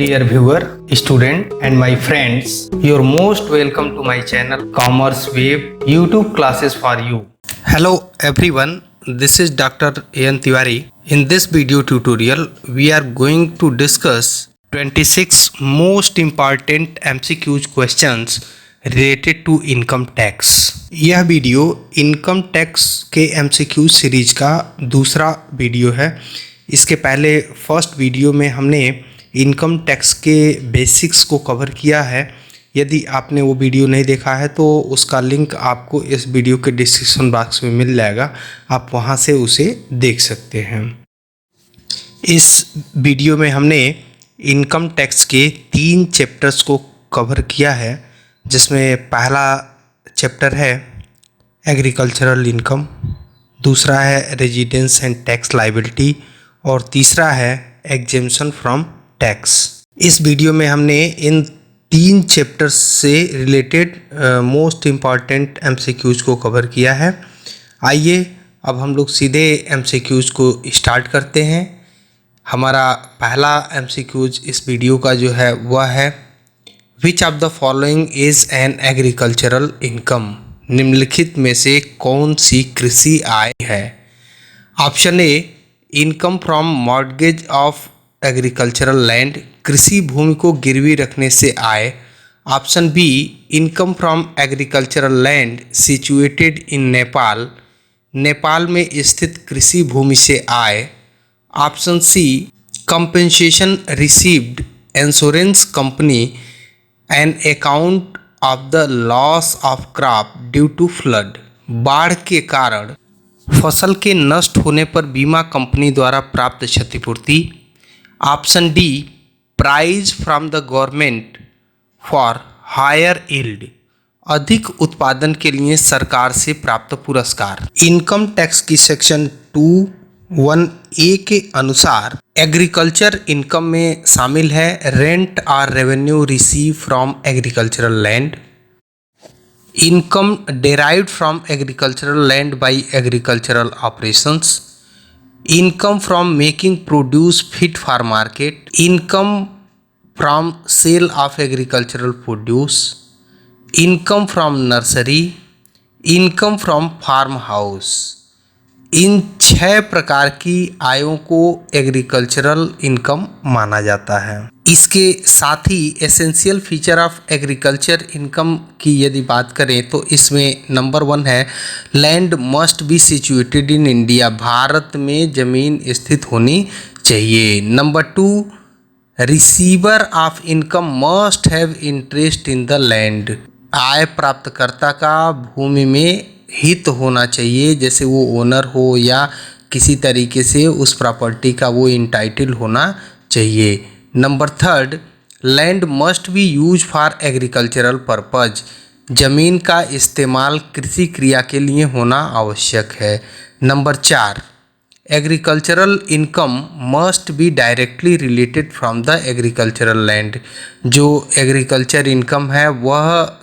Dear viewer, student and my friends, you're most welcome to my channel Commerce Wave YouTube classes for you. Hello everyone, this is Dr. A.N. Tiwari. In this video tutorial, we are going to discuss 26 most important MCQs questions related to income tax. यह video income tax के MCQ series का दूसरा video है। इसके पहले first video में हमने income tax के बेसिक्स को कवर किया है। यदि आपने वो वीडियो नहीं देखा है तो उसका लिंक आपको इस वीडियो के डिस्क्रिप्शन बॉक्स में मिल जाएगा, आप वहाँ से उसे देख सकते हैं। इस वीडियो में हमने इनकम टैक्स के 3 चैप्टर्स को कवर किया है, जिसमें पहला चैप्टर है एग्रीकल्चरल इनकम, दूसरा है रेजिडेंस एंड टैक्स लायबिलिटी और तीसरा है एग्जेम्पशन फ्रॉम टैक्स। इस वीडियो में हमने इन 3 चैप्टर्स से रिलेटेड मोस्ट इम्पॉर्टेंट MCQs को कवर किया है। आइए अब हम लोग सीधे MCQs को स्टार्ट करते हैं। हमारा पहला MCQs इस वीडियो का जो है वह है which of the following is an agricultural income. निम्नलिखित में से कौन सी कृषि आय है? Option A income from mortgage of agricultural land, कृषि भूमि को गिरवी रखने से आय। Option B income from agricultural land situated in Nepal, Nepal में स्थित कृषि भूमि से आय। Option C compensation received insurance company on account of the loss of crop due to flood, बाढ़ के कारण फसल के नष्ट होने पर बीमा कंपनी द्वारा प्राप्त क्षतिपूर्ति। Option D prize from the government for higher yield, अधिक उत्पादन के लिए सरकार से प्राप्त पुरस्कार। इनकम टैक्स की सेक्शन 2(1)(a) के अनुसार एग्रीकल्चर इनकम में शामिल है रेंट और revenue receive from agricultural land, income derived from agricultural land by agricultural operations, income from making produce fit for market, income from sale of agricultural produce, income from nursery, income from farm house। इन 6 प्रकार की आयों को agricultural income माना जाता है। इसके साथ ही essential feature of agriculture income की यदि बात करें तो इसमें नंबर 1 है land must be situated in India, Bharat में ज़मीन स्थित होनी चाहिए। Number 2 receiver of income must have interest in the land, आय प्राप्तकर्ता का भूमि में हित होना चाहिए, जैसे वो ओनर हो या किसी तरीके से उस प्रॉपर्टी का वो इंटाइटल होना चाहिए। Number 3 land must B use for agricultural purpose, ज़मीन का इस्तेमाल कृषि क्रिया के लिए होना आवश्यक है। Number 4 agricultural income must be directly related from the agricultural land, जो एग्रीकल्चर इनकम है वह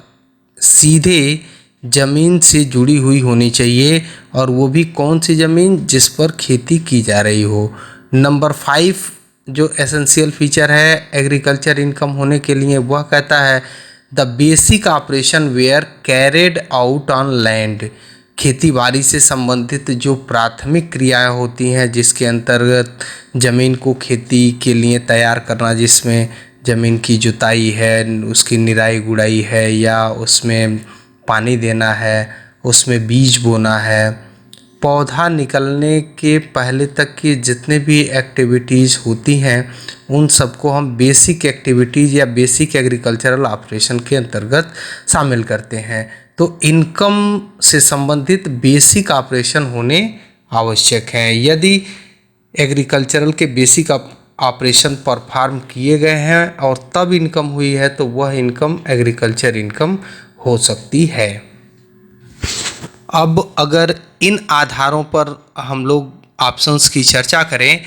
सीधे ज़मीन से जुड़ी हुई होनी चाहिए, और वो भी कौन सी ज़मीन? जिस पर खेती की जा रही हो। नंबर 5 जो एसेंशियल फीचर है एग्रीकल्चर इनकम होने के लिए वह कहता है the basic operation where carried out on land, खेती बाड़ी से संबंधित जो प्राथमिक क्रियाएं होती हैं जिसके अंतर्गत ज़मीन को खेती के लिए तैयार करना, जिसमें ज़मीन की जुताई है, उसकी निराई गुड़ाई है, या उसमें पानी देना है, उसमें बीज बोना है, पौधा निकलने के पहले तक की जितने भी एक्टिविटीज़ होती हैं उन सबको हम बेसिक एक्टिविटीज़ या बेसिक एग्रीकल्चरल ऑपरेशन के अंतर्गत शामिल करते हैं। तो इनकम से संबंधित बेसिक ऑपरेशन होने आवश्यक हैं। यदि एग्रीकल्चरल के बेसिक ऑपरेशन परफॉर्म किए गए हैं और तब इनकम हुई है तो वह इनकम एग्रीकल्चर इनकम हो सकती है। अब अगर इन आधारों पर हम लोग ऑप्शंस की चर्चा करें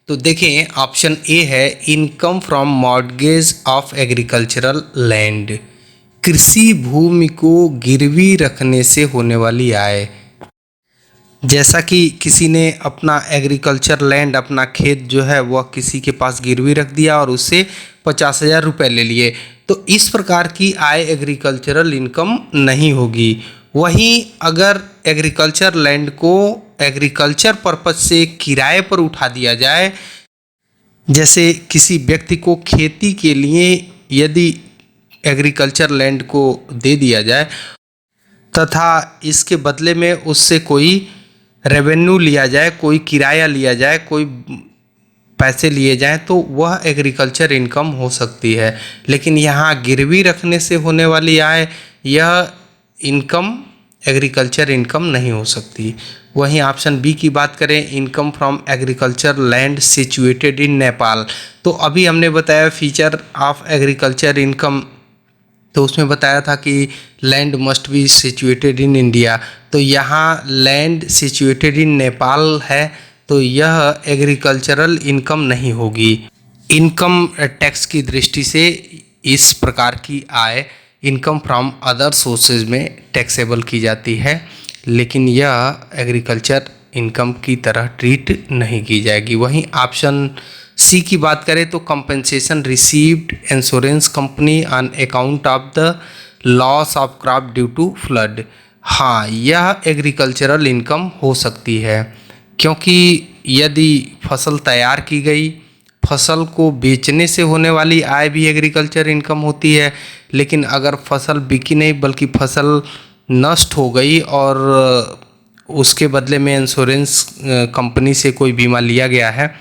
तो देखें, ऑप्शन ए है income from mortgage of agricultural land, कृषि भूमि को गिरवी रखने से होने वाली आय। जैसा कि किसी ने अपना एग्रीकल्चर लैंड, अपना खेत जो है वह किसी के पास गिरवी रख दिया और उससे 50,000 रुपये ले लिए, तो इस प्रकार की आय एग्रीकल्चरल इनकम नहीं होगी। वहीं अगर एग्रीकल्चर लैंड को एग्रीकल्चर पर्पज से किराए पर उठा दिया जाए, जैसे किसी व्यक्ति को खेती के लिए यदि एग्रीकल्चर लैंड को दे दिया जाए तथा इसके बदले में उससे कोई रेवेन्यू लिया जाए, कोई किराया लिया जाए, कोई पैसे लिए जाएं, तो वह एग्रीकल्चर इनकम हो सकती है। लेकिन यहाँ गिरवी रखने से होने वाली आय, यह इनकम एग्रीकल्चर इनकम नहीं हो सकती। वहीं ऑप्शन बी की बात करें, income from agriculture land situated in Nepal, तो अभी हमने बताया फीचर ऑफ एग्रीकल्चर इनकम, तो उसमें बताया था कि land must be situated in India, तो यहाँ लैंड सिचुएटेड इन नेपाल है, तो यह एग्रीकल्चरल इनकम नहीं होगी। इनकम टैक्स की दृष्टि से इस प्रकार की आय इनकम फ्रॉम अदर सोर्सेज में टैक्सेबल की जाती है, लेकिन यह एग्रीकल्चर इनकम की तरह ट्रीट नहीं की जाएगी। वहीं ऑप्शन सी की बात करें तो compensation received insurance company on account of the loss of crop due to flood, हाँ यह एग्रीकल्चरल इनकम हो सकती है, क्योंकि यदि फसल तैयार की गई, फसल को बेचने से होने वाली आय भी एग्रीकल्चर इनकम होती है। लेकिन अगर फसल बिकी नहीं बल्कि फसल नष्ट हो गई और उसके बदले में इंश्योरेंस कंपनी से कोई बीमा लिया गया है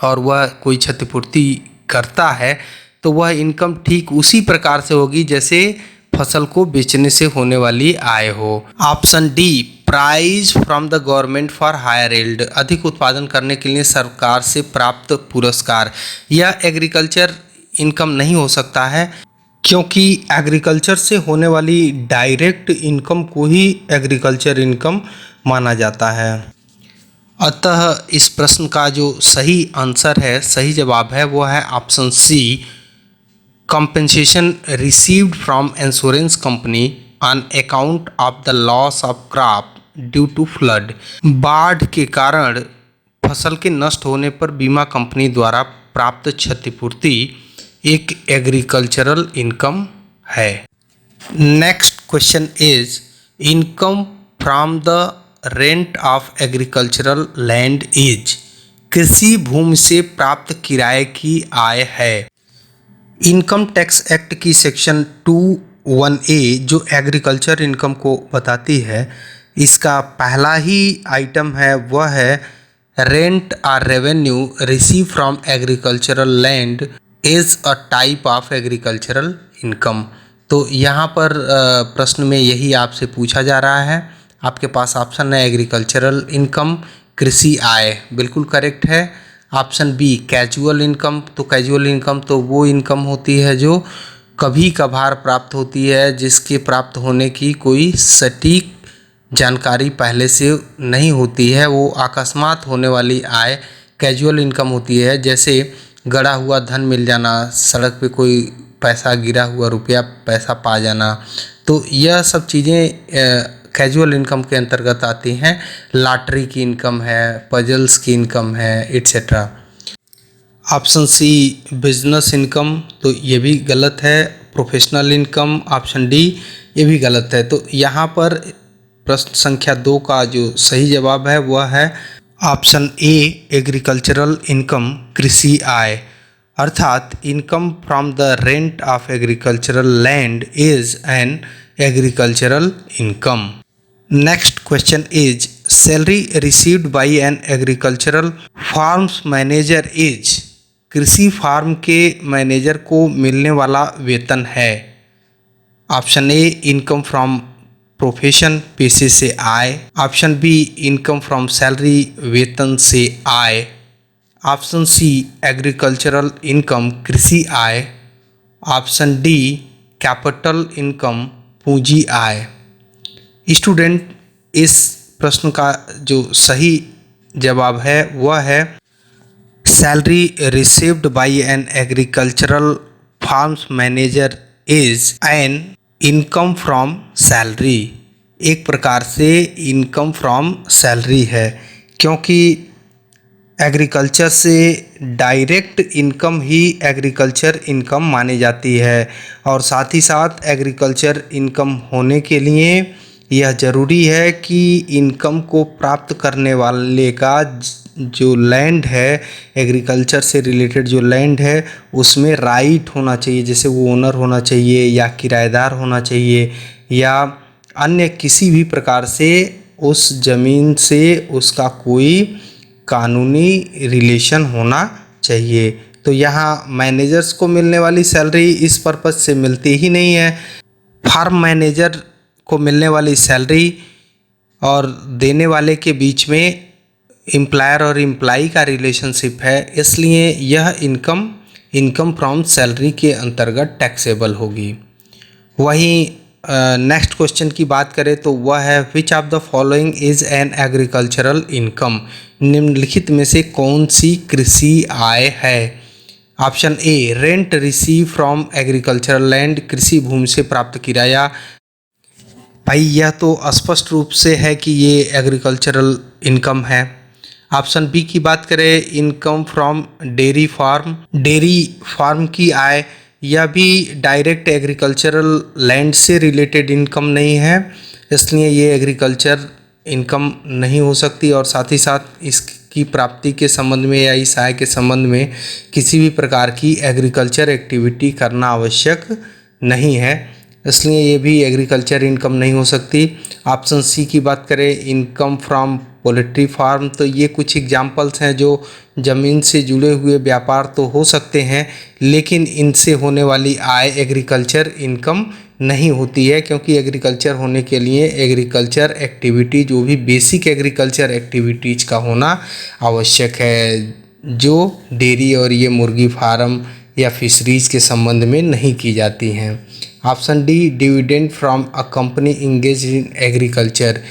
और वह कोई क्षतिपूर्ति करता है, तो वह इनकम ठीक उसी प्रकार से होगी जैसे फसल को बेचने से होने वाली आय हो। Option D, prize from the government for higher yield, अधिक उत्पादन करने के लिए सरकार से प्राप्त पुरस्कार, यह एग्रीकल्चर इनकम नहीं हो सकता है, क्योंकि एग्रीकल्चर से होने वाली डायरेक्ट इनकम को ही एग्रीकल्चर इनकम माना जाता है। अतः इस प्रश्न का जो सही आंसर है, सही जवाब है, वो है option C, compensation received from insurance company on account of the loss of crop due to flood, बाढ़ के कारण फसल के नष्ट होने पर बीमा कंपनी द्वारा प्राप्त क्षतिपूर्ति एक एग्रीकल्चरल इनकम है। Next question is, income from the rent of agricultural land is, कृषि भूमि से प्राप्त किराए की आय है। इनकम टैक्स एक्ट की सेक्शन 21A जो एग्रीकल्चर इनकम को बताती है, इसका पहला ही आइटम है वह है रेंट और revenue receive from agricultural land is a type of agricultural income. तो यहाँ पर प्रश्न में यही आपसे पूछा जा रहा है। आपके पास ऑप्शन है एग्रीकल्चरल इनकम, कृषि आय, बिल्कुल करेक्ट है। ऑप्शन बी, कैजुअल इनकम, तो कैजुअल इनकम तो वो इनकम होती है जो कभी कभार प्राप्त होती है, जिसके प्राप्त होने की कोई सटीक जानकारी पहले से नहीं होती है, वो अकस्मात होने वाली आय कैजुअल इनकम होती है। जैसे गड़ा हुआ धन मिल जाना, सड़क पे कोई पैसा गिरा हुआ रुपया पैसा पा जाना, तो यह सब चीज़ें कैजुअल इनकम के अंतर्गत आती हैं। लॉटरी की इनकम है, पजल्स की इनकम है, etcetera. Option C, business income, तो ये भी गलत है। प्रोफेशनल इनकम, ऑप्शन डी, ये भी गलत है। तो यहाँ पर प्रश्न संख्या 2 का जो सही जवाब है वह है ऑप्शन ए, एग्रीकल्चरल इनकम, कृषि आय, अर्थात income from the rent of agricultural land is an agricultural income. Next question is, salary received by an agricultural farms manager is, कृषि फार्म के मैनेजर को मिलने वाला वेतन है। Option A, income from profession, पेशे से आय। Option B, income from salary, वेतन से आय। ऑप्शन सी, एग्रीकल्चरल इनकम, कृषि आय। ऑप्शन डी, कैपिटल इनकम, पूंजी आय। स्टूडेंट, इस प्रश्न का जो सही जवाब है वह है salary received by an agricultural farms manager is an income from salary. एक प्रकार से इनकम फ्रॉम सैलरी है, क्योंकि एग्रीकल्चर से डायरेक्ट इनकम ही एग्रीकल्चर इनकम मानी जाती है। और साथ ही साथ एग्रीकल्चर इनकम होने के लिए यह ज़रूरी है कि इनकम को प्राप्त करने वाले का जो लैंड है, एग्रीकल्चर से रिलेटेड जो लैंड है उसमें राइट होना चाहिए, जैसे वो ओनर होना चाहिए या किराएदार होना चाहिए या अन्य किसी भी प्रकार से उस ज़मीन से उसका कोई कानूनी रिलेशन होना चाहिए। तो यहाँ मैनेजर्स को मिलने वाली सैलरी इस पर्पज़ से मिलती ही नहीं है। फार्म मैनेजर को मिलने वाली सैलरी और देने वाले के बीच में एम्प्लायर और एम्प्लाई का रिलेशनशिप है, इसलिए यह इनकम फ्रॉम सैलरी के अंतर्गत टैक्सेबल होगी। वहीं नेक्स्ट क्वेश्चन की बात करें तो वह है which of the following is an agricultural income. निम्नलिखित में से कौन सी कृषि आय है। Option A rent receive from agricultural land, कृषि भूमि से प्राप्त किराया। भाई यह तो स्पष्ट रूप से है कि ये एग्रीकल्चरल इनकम है। ऑप्शन बी की बात करें इनकम फ्रॉम डेयरी फार्म की आय, यह भी डायरेक्ट एग्रीकल्चरल लैंड से रिलेटेड इनकम नहीं है, इसलिए ये एग्रीकल्चर इनकम नहीं हो सकती। और साथ ही साथ इसकी प्राप्ति के संबंध में या इस आय के संबंध में किसी भी प्रकार की एग्रीकल्चर एक्टिविटी करना आवश्यक नहीं है, इसलिए ये भी एग्रीकल्चर इनकम नहीं हो सकती। ऑप्शन सी की बात करें इनकम फ्रॉम पोल्ट्री फार्म, तो ये कुछ एग्जांपल्स हैं जो ज़मीन से जुड़े हुए व्यापार तो हो सकते हैं, लेकिन इनसे होने वाली आय एग्रीकल्चर इनकम नहीं होती है, क्योंकि एग्रीकल्चर होने के लिए एग्रीकल्चर एक्टिविटी जो भी बेसिक एग्रीकल्चर एक्टिविटीज़ का होना आवश्यक है, जो डेयरी और ये मुर्गी फार्म या फिशरीज़ के संबंध में नहीं की जाती हैं। Option D dividend from a company engage in agriculture,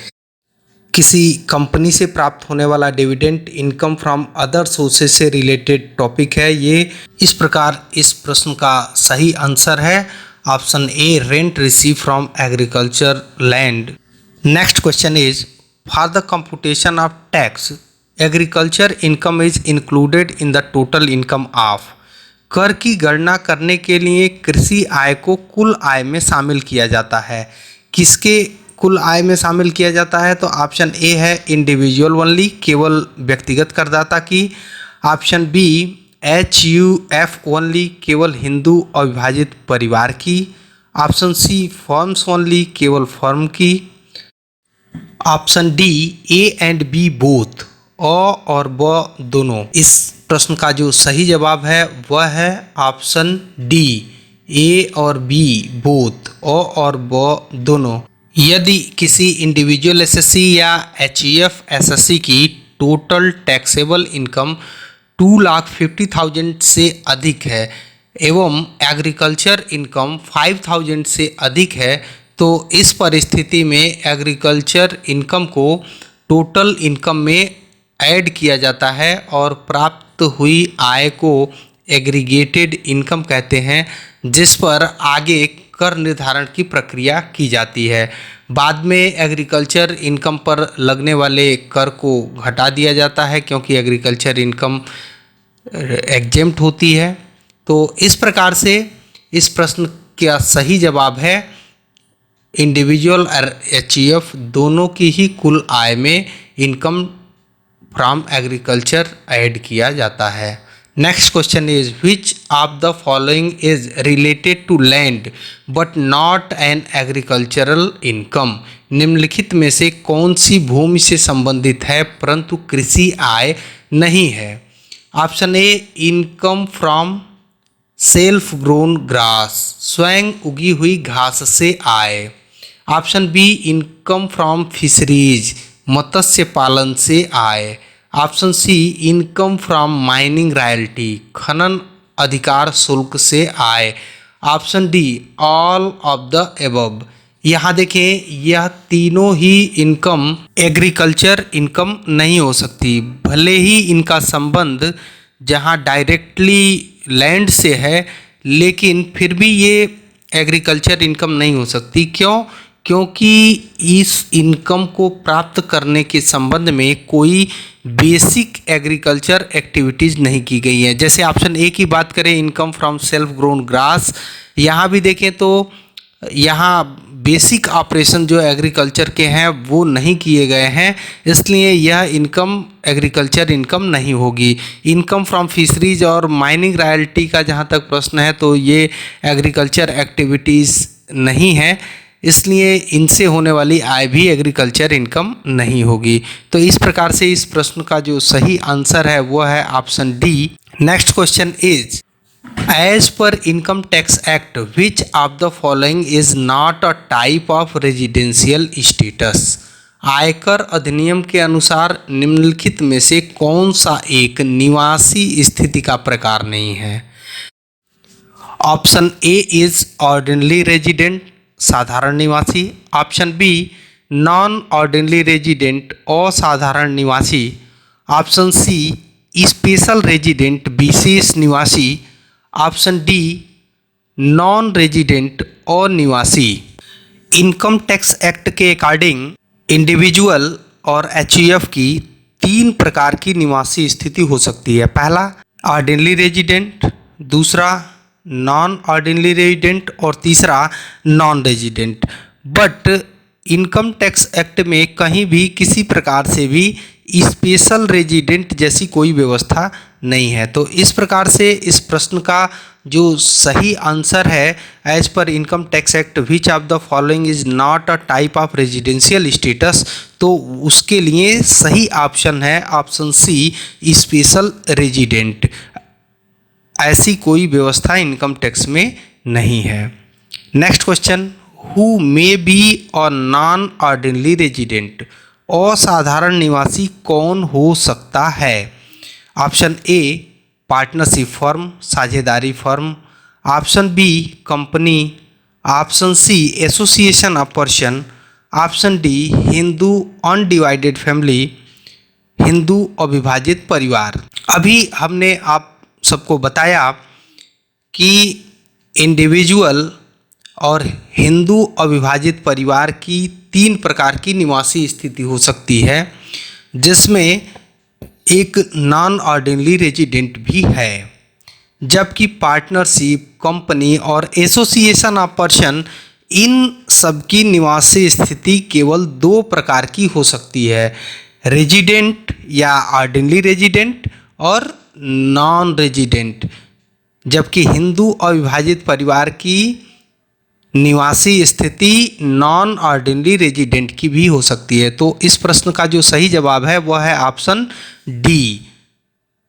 किसी कंपनी से प्राप्त होने वाला dividend income from other sources से रिलेटेड टॉपिक है। ये इस प्रकार इस प्रश्न का सही आंसर है option A rent receive from agriculture land. Next question is for the computation of tax agriculture income is included in the total income of. कर की गणना करने के लिए कृषि आय को कुल आय में शामिल किया जाता है। किसके कुल आय में शामिल किया जाता है? तो ऑप्शन ए है इंडिविजुअल ओनली, केवल व्यक्तिगत करदाता की। ऑप्शन बी HUF ओनली, केवल हिंदू अविभाजित परिवार की। ऑप्शन सी फर्म्स ओनली, केवल फर्म की। Option D A and B both, अ और ब दोनों। इस प्रश्न का जो सही जवाब है वह है ऑप्शन डी ए और बी बोथ, अ और ब दोनों। यदि किसी इंडिविजुअल एसएससी या HUF एसएससी की टोटल टैक्सेबल इनकम 2,50,000 से अधिक है एवं एग्रीकल्चर इनकम 5,000 से अधिक है, तो इस परिस्थिति में एग्रीकल्चर इनकम को टोटल इनकम में ऐड किया जाता है और प्राप्त हुई आय को एग्रीगेटेड इनकम कहते हैं, जिस पर आगे कर निर्धारण की प्रक्रिया की जाती है। बाद में एग्रीकल्चर इनकम पर लगने वाले कर को घटा दिया जाता है, क्योंकि एग्रीकल्चर इनकम एग्जेम्प्ट होती है। तो इस प्रकार से इस प्रश्न का सही जवाब है इंडिविजुअल और HUF दोनों की ही कुल आय में इनकम फ्रॉम एग्रीकल्चर ऐड किया जाता है। Next question is which of the following is related to land but not an agricultural income. निम्नलिखित में से कौन सी भूमि से संबंधित है परंतु कृषि आय नहीं है। Option A income from self grown grass, स्वयं उगी हुई घास से आय। Option B income from fisheries, मत्स्य पालन से आय। Option C income from mining royalty, खनन अधिकार शुल्क से आय। Option D all of the above. यहाँ देखें यह तीनों ही इनकम एग्रीकल्चर इनकम नहीं हो सकती, भले ही इनका संबंध जहाँ डायरेक्टली लैंड से है, लेकिन फिर भी ये एग्रीकल्चर इनकम नहीं हो सकती। क्यों? क्योंकि इस इनकम को प्राप्त करने के संबंध में कोई बेसिक एग्रीकल्चर एक्टिविटीज़ नहीं की गई है। जैसे ऑप्शन ए की बात करें, income from self grown grass, यहाँ भी देखें तो यहाँ बेसिक ऑपरेशन जो एग्रीकल्चर के हैं वो नहीं किए गए हैं, इसलिए यह इनकम एग्रीकल्चर इनकम नहीं होगी। इनकम फ्रॉम फिशरीज और माइनिंग रॉयल्टी का जहाँ तक प्रश्न है तो ये एग्रीकल्चर एक्टिविटीज़ नहीं है, इसलिए इनसे होने वाली आय भी एग्रीकल्चर इनकम नहीं होगी। तो इस प्रकार से इस प्रश्न का जो सही आंसर है वो है option D. Next question is, as per income tax act which of the following is not a type of residential status. आयकर अधिनियम के अनुसार निम्नलिखित में से कौन सा एक निवासी स्थिति का प्रकार नहीं है। Option A is ordinary resident, साधारण निवासी। Option B non ordinary resident, असाधारण निवासी। ऑप्शन सी स्पेशल रेजिडेंट, विशेष निवासी। ऑप्शन डी नॉन रेजिडेंट अनिवासी। इनकम टैक्स एक्ट के अकॉर्डिंग इंडिविजुअल और एचयूएफ की 3 प्रकार की निवासी स्थिति हो सकती है। पहला ऑर्डिनरी रेजिडेंट, दूसरा नॉन ऑर्डिनरी रेजिडेंट और तीसरा non resident. But income tax act में कहीं भी किसी प्रकार से भी स्पेशल रेजिडेंट जैसी कोई व्यवस्था नहीं है। तो इस प्रकार से इस प्रश्न का जो सही आंसर है, as per income tax act which of the following is not a type of residential status, तो उसके लिए सही ऑप्शन है ऑप्शन सी स्पेशल रेजिडेंट। ऐसी कोई व्यवस्था इनकम टैक्स में नहीं है। Next question, who may be a non ordinary resident, असाधारण निवासी कौन हो सकता है। ऑप्शन ए पार्टनरशिप फर्म, साझेदारी firm. Option B company. Option C association of person. Option D Hindu undivided family, Hindu अविभाजित परिवार। अभी हमने आप सबको बताया कि इंडिविजुअल और हिंदू अविभाजित परिवार की 3 प्रकार की निवासी स्थिति हो सकती है, जिसमें एक नॉन ऑर्डिनरी रेजिडेंट भी है, जबकि पार्टनरशिप, कंपनी और एसोसिएशन ऑफ पर्सन, इन सबकी निवासी स्थिति केवल 2 प्रकार की हो सकती है, रेजिडेंट या ऑर्डिनरी रेजिडेंट और नॉन रेजिडेंट। जबकि हिंदू अविभाजित परिवार की निवासी स्थिति नॉन ऑर्डिनरी रेजिडेंट की भी हो सकती है। तो इस प्रश्न का जो सही जवाब है वह है option D,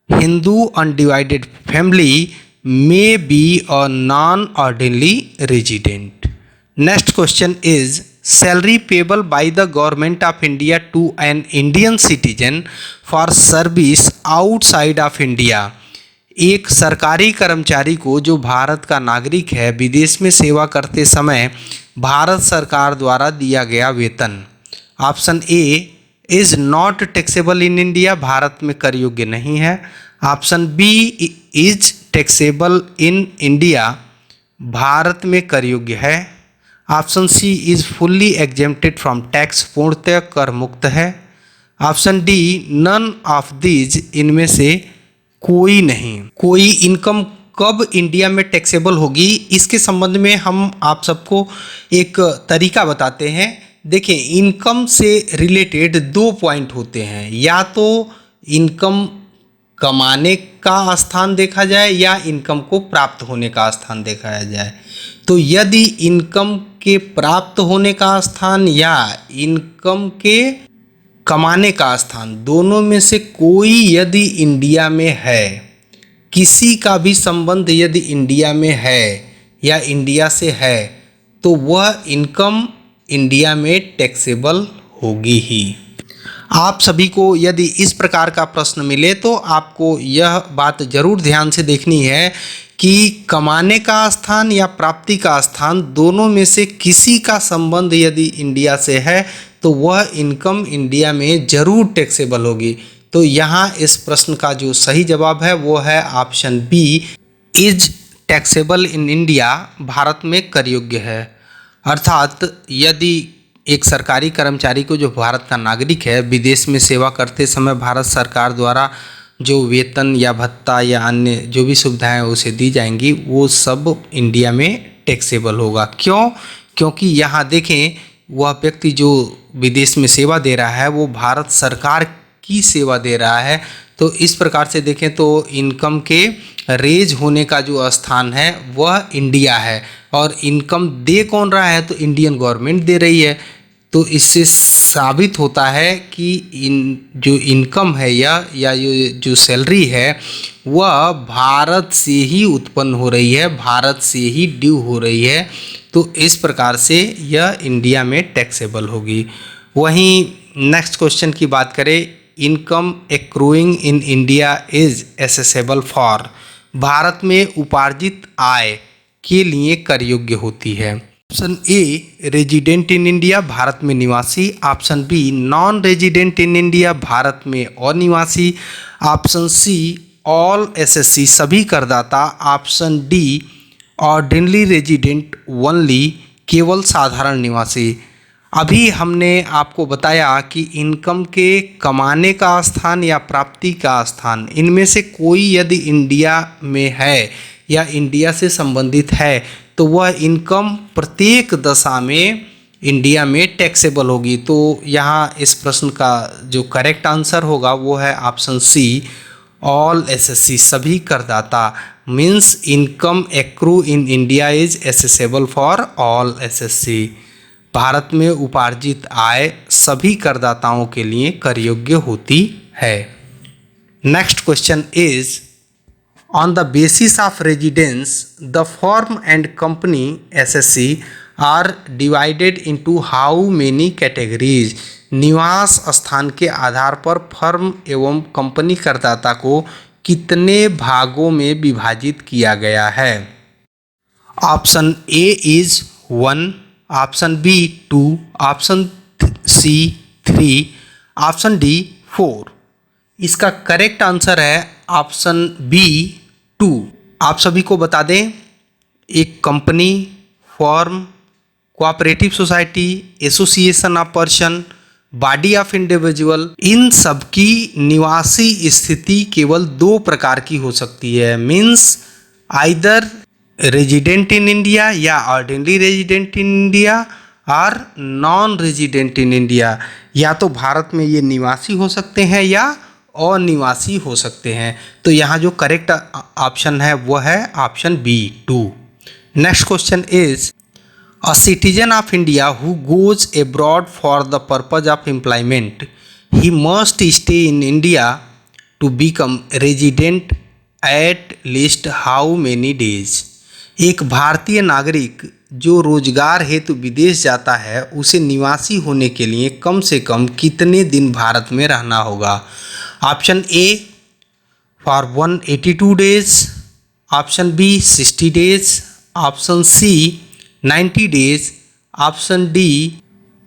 Hindu undivided family may be a non ordinary resident. Next question is, salary payable by the government of India to an Indian citizen for service outside of India. एक सरकारी कर्मचारी को जो भारत का नागरिक है विदेश में सेवा करते समय भारत सरकार द्वारा दिया गया वेतन। Option A is not taxable in India, Bharat में कर योग्य नहीं है। Option B is taxable in India, Bharat में कर योग्य है। Option C is fully exempted from tax, पूर्णतः कर मुक्त है। Option D none of these, इनमें से कोई नहीं। कोई इनकम कब इंडिया में टैक्सेबल होगी, इसके संबंध में हम आप सबको एक तरीका बताते हैं। देखिए, इनकम से रिलेटेड 2 पॉइंट होते हैं, या तो इनकम कमाने का स्थान देखा जाए या इनकम को प्राप्त होने का स्थान देखा जाए। तो यदि इनकम के प्राप्त होने का स्थान या इनकम के कमाने का स्थान, दोनों में से कोई यदि इंडिया में है, किसी का भी संबंध यदि इंडिया में है या इंडिया से है, तो वह इनकम इंडिया में टैक्सेबल होगी ही। आप सभी को यदि इस प्रकार का प्रश्न मिले तो आपको यह बात जरूर ध्यान से देखनी है कि कमाने का स्थान या प्राप्ति का स्थान, दोनों में से किसी का संबंध यदि इंडिया से है तो वह इनकम इंडिया में जरूर टैक्सेबल होगी। तो यहाँ इस प्रश्न का जो सही जवाब है वो है option B, is taxable in India, Bharat में कर योग्य है। अर्थात यदि एक सरकारी कर्मचारी को, जो भारत का नागरिक है, विदेश में सेवा करते समय भारत सरकार द्वारा जो वेतन या भत्ता या अन्य जो भी सुविधाएं उसे दी जाएंगी, वो सब इंडिया में टैक्सेबल होगा। क्यों? क्योंकि यहाँ देखें, वह व्यक्ति जो विदेश में सेवा दे रहा है वो भारत सरकार की सेवा दे रहा है। तो इस प्रकार से देखें तो इनकम के रेज होने का जो स्थान है वह इंडिया है, और इनकम दे कौन रहा है? तो इंडियन गवर्नमेंट दे रही है। तो इससे साबित होता है कि जो इनकम है या ये जो सैलरी है वह भारत से ही उत्पन्न हो रही है, भारत से ही ड्यू हो रही है। तो इस प्रकार से यह इंडिया में टैक्सेबल होगी। वहीं नेक्स्ट क्वेश्चन की बात करें, income accruing in India is assessable for, Bharat में उपार्जित आय के लिए कर योग्य होती है। Option A resident in India, Bharat में निवासी। Option B non resident in India, Bharat में अनिवासी। ऑप्शन सी ऑल एसएससी, सभी करदाता। Option D ordinary resident only, केवल साधारण निवासी। अभी हमने आपको बताया कि इनकम के कमाने का स्थान या प्राप्ति का स्थान, इनमें से कोई यदि इंडिया में है या इंडिया से संबंधित है तो वह इनकम प्रत्येक दशा में इंडिया में टैक्सेबल होगी। तो यहाँ इस प्रश्न का जो करेक्ट आंसर होगा वो है ऑप्शन सी ऑल एसएससी, सभी करदाता। Means income accrue in India is assessable for all SSC, Bharat में उपार्जित आय सभी करदाताओं के लिए कर योग्य होती है। Next question is, on the basis of residence the firm and company SSC are divided into how many categories, निवास स्थान के आधार पर फर्म एवं कंपनी करदाता को कितने भागों में विभाजित किया गया है? Option A is 1, option B 2, option C 3, option D 4। इसका करेक्ट आंसर है ऑप्शन बी 2। आप सभी को बता दें, एक company, firm, cooperative society, association of person, body of individual, इन सब की निवासी स्थिति केवल 2 प्रकार की हो सकती है। Means either resident in India या ऑर्डिनरी रेजिडेंट इन इंडिया और नॉन रेजिडेंट इन इंडिया। या तो भारत में ये निवासी हो सकते हैं या अनिवासी हो सकते हैं। तो यहाँ जो करेक्ट ऑप्शन है वो है option B 2। Next question is, a citizen of India who goes abroad for the purpose of employment he must stay in India to become resident at least how many days. एक भारतीय नागरिक जो रोजगार हेतु विदेश जाता है उसे निवासी होने के लिए कम से कम कितने दिन भारत में रहना होगा? Option A for 182 days, option B 60 days, option C 90 days, option D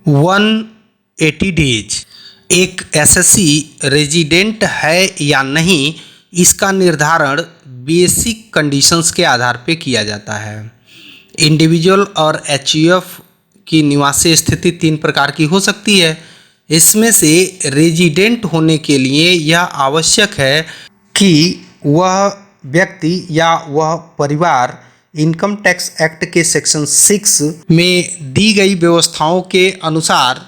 180 days. एक एसएससी रेजिडेंट है या नहीं, इसका निर्धारण बेसिक कंडीशंस के आधार पे किया जाता है। इंडिविजुअल और एचयूएफ की निवासी स्थिति 3 प्रकार की हो सकती है। इसमें से रेजिडेंट होने के लिए यह आवश्यक है कि वह व्यक्ति या वह परिवार इनकम टैक्स एक्ट के सेक्शन 6 में दी गई व्यवस्थाओं के अनुसार